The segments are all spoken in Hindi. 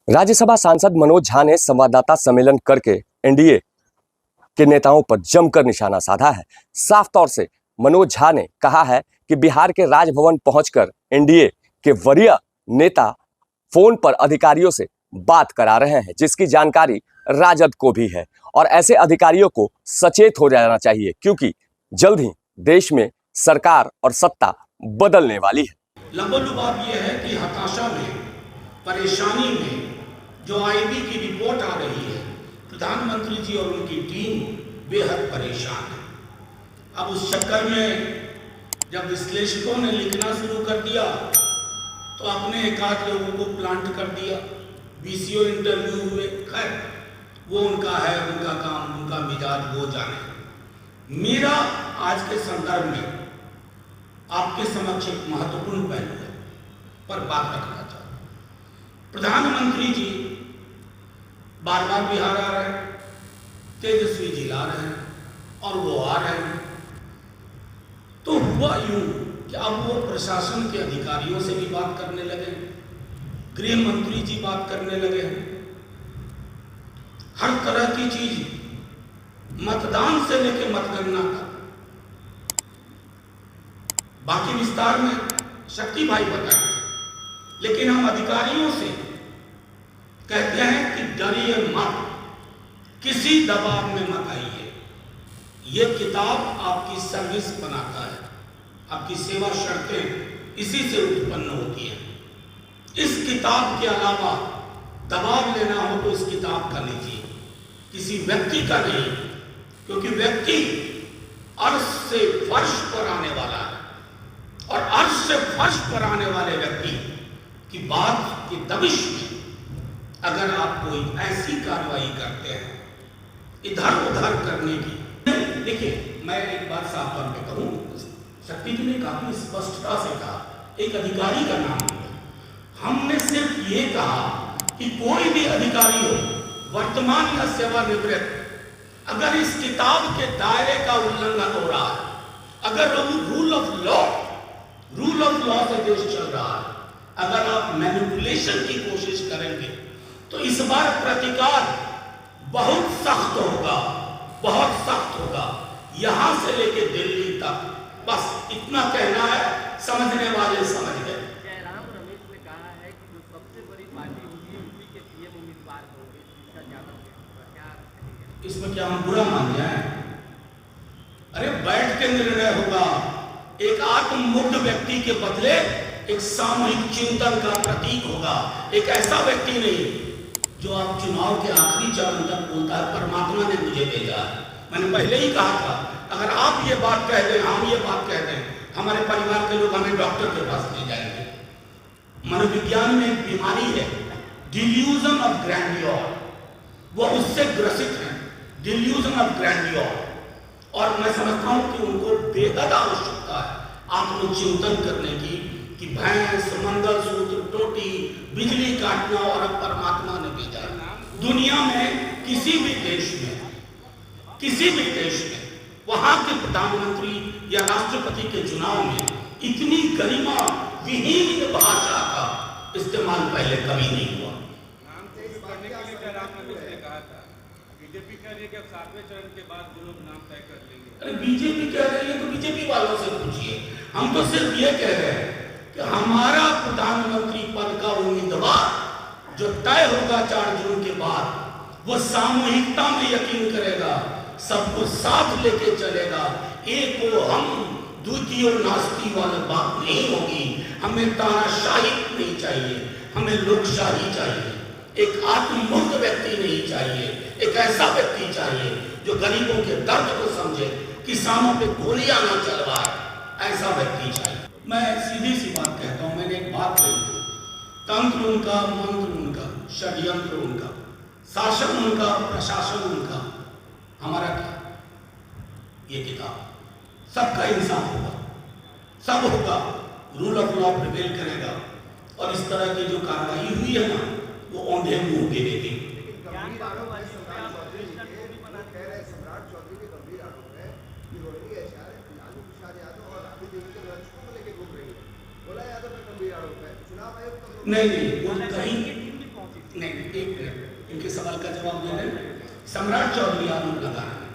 राज्यसभा सांसद मनोज झा ने संवाददाता सम्मेलन करके एनडीए के नेताओं पर जमकर निशाना साधा है। साफ तौर से मनोज झा ने कहा है कि बिहार के राजभवन पहुंचकर एनडीए के वरीय नेता फोन पर अधिकारियों से बात करा रहे हैं, जिसकी जानकारी राजद को भी है और ऐसे अधिकारियों को सचेत हो जाना चाहिए, क्योंकि जल्द ही देश में सरकार और सत्ता बदलने वाली है। लंबोलुबाब ये है कि हताशा में, परेशानी में जो आईबी की रिपोर्ट आ रही है, प्रधानमंत्री जी और उनकी टीम बेहद परेशान है। अब उस चक्कर में जब विश्लेषकों ने लिखना शुरू कर दिया तो अपने एक आध लोगों को प्लांट कर दिया, बीसीओ इंटरव्यू हुए। खैर, वो उनका है, उनका काम, उनका मिजाज, वो जाने। मेरा आज के संदर्भ में आपके समक्ष एक महत्वपूर्ण पहलू है पर बात रखना चाहता हूं। प्रधानमंत्री जी बार बार बिहार आ रहे हैं, तेजस्वी जी ला रहे हैं और वो आ रहे हैं, तो हुआ यूं कि अब वो प्रशासन के अधिकारियों से भी बात करने लगे, गृह मंत्री जी बात करने लगे हैं, हर तरह की चीज, मतदान से लेकर मतगणना तक। बाकी विस्तार में शक्ति भाई बताएंगे, लेकिन हम अधिकारियों से कहते हैं कि डरिए मत, किसी दबाव में मत आइए। ये किताब आपकी सर्विस बनाता है, आपकी सेवा शर्तें इसी से उत्पन्न होती हैं। इस किताब के अलावा दबाव लेना हो तो इस किताब का लीजिए, किसी व्यक्ति का नहीं, क्योंकि व्यक्ति अर्श से फर्श पर आने वाला है और अर्श से फर्श पर आने वाले व्यक्ति की बात की दबिश में अगर आप कोई ऐसी कार्रवाई करते हैं इधर उधर करने की, देखिए मैं एक बात साफ तौर पे कहूं, शक्ति जी ने काफी स्पष्टता से कहा, एक अधिकारी का नाम लिया। हमने सिर्फ ये कहा कि कोई भी अधिकारी हो, वर्तमान या सेवानिवृत्त, अगर इस किताब के दायरे का उल्लंघन हो रहा है, अगर रूल ऑफ लॉ से देश चल रहा है, अगर आप मैनिपुलेशन की कोशिश करेंगे तो इस बार प्रतिकार बहुत सख्त होगा, बहुत सख्त होगा, यहां से लेके दिल्ली तक। बस इतना कहना है, समझने वाले समझ गए। जयराम रमेश ने कहा है कि जो सबसे बड़ी पार्टी होगी यूपी के पीएम उम्मीदवार होंगे, इसका क्या इसमें क्या हम बुरा मान जाए? अरे बैठ के निर्णय होगा, एक आत्ममुग्ध व्यक्ति के बदले एक सामूहिक चिंतन का प्रतीक होगा। एक ऐसा व्यक्ति नहीं जो आप चुनाव के आखिरी चरण तक बोलता है परमात्मा ने मुझे भेजा है। मैंने पहले ही कहा था, अगर आप ये बात कह दें, हम ये बात कह दें, हमारे परिवार के लोग हमें डॉक्टर के पास ले जाएंगे। मनोविज्ञान में एक बीमारी है, डिल्यूजन ऑफ ग्रैंडियोर, वो उससे ग्रसित हैं, डिल्यूजन ऑफ ग्रैंडियोर। और मैं समझता हूं कि उनको बेहद आवश्यकता है आत्मचिंतन करने की, कि भैंस, मंगलसूत्र, टोटी, बिजली काटना और अब परमात्मा ने भेजा। दुनिया में किसी भी देश में वहां के प्रधानमंत्री या राष्ट्रपति के चुनाव में इतनी गरिमा विहीन भाषा का इस्तेमाल पहले कभी नहीं हुआ। बीजेपी कह रही है कि अब 7वें चरण के बाद जो लोग नाम तय कर लेंगे। अरे बीजेपी कह रही है तो बीजेपी वालों से पूछिए, हम तो सिर्फ ये कह रहे हैं कि हमारा प्रधानमंत्री पद का उम्मीदवार जो तय होगा 4 जून के बाद, वो सामूहिकता में यकीन करेगा, सबको साथ लेके चलेगा। एक को हम, द्वितीय नास्ती वाली बात नहीं होगी। हमें तानाशाही नहीं चाहिए, हमें लोकशाही चाहिए। एक आत्ममुक्त व्यक्ति नहीं चाहिए, एक ऐसा व्यक्ति चाहिए जो गरीबों के दर्द को समझे, किसानों पे गोलियां ना चलवाए, ऐसा व्यक्ति चाहिए। मैं सीधी सी बात कहता हूं, मैंने एक बात कही थी, तंत्र उनका, मंत्र उनका, षड्यंत्र उनका, शासन उनका, प्रशासन उनका, हमारा क्या? ये किताब सबका इंसाफ होगा, सब होगा, रूल ऑफ लॉ प्रिवेल करेगा और इस तरह की जो कार्रवाई हुई है ना, वो औंधे मुंह के देगी। नहीं, वो कहीं नहीं, एक मिनट, इनके सवाल का जवाब दे रहे। सम्राट चौधरी आरोप लगा रहे हैं,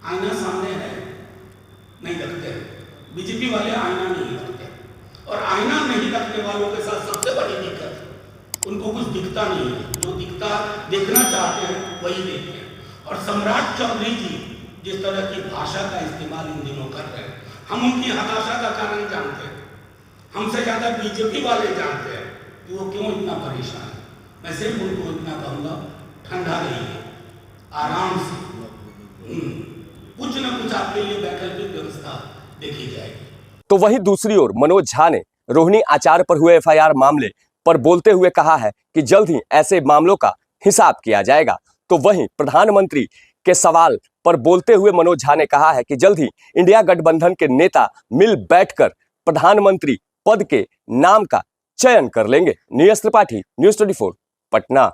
आईना सामने है, नहीं रखते हैं। बीजेपी वाले आईना नहीं रखते, और आईना नहीं रखने वालों के साथ सबसे बड़ी दिक्कत, उनको कुछ दिखता नहीं है। जो दिखता देखना चाहते हैं वही देखते हैं। और सम्राट चौधरी जी जिस तरह की भाषा का इस्तेमाल इन दिनों कर रहे हैं, हम उनकी हताशा का कारण जानते हैं। हमसे ज्यादा बीजेपी वाले जानते हैं कि वो क्यों इतना परेशान है। मैं सिर्फ उनको इतना कहूँगा, ठंडा रहिए, आराम से, कुछ न कुछ आपके लिए वैकल्पिक व्यवस्था देखी जाएगी। तो वहीं दूसरी ओर मनोज झा ने रोहिणी आचार्य पर हुए एफआईआर मामले पर बोलते हुए कहा है कि जल्द ही ऐसे मामलों का हिसाब किया जाएगा। तो वहीं प्रधानमंत्री के सवाल पर बोलते हुए मनोज झा ने कहा है कि जल्द ही इंडिया गठबंधन के नेता मिल बैठकर प्रधानमंत्री पद के नाम का चयन कर लेंगे। नीरज त्रिपाठी, न्यूज़ 24, पटना।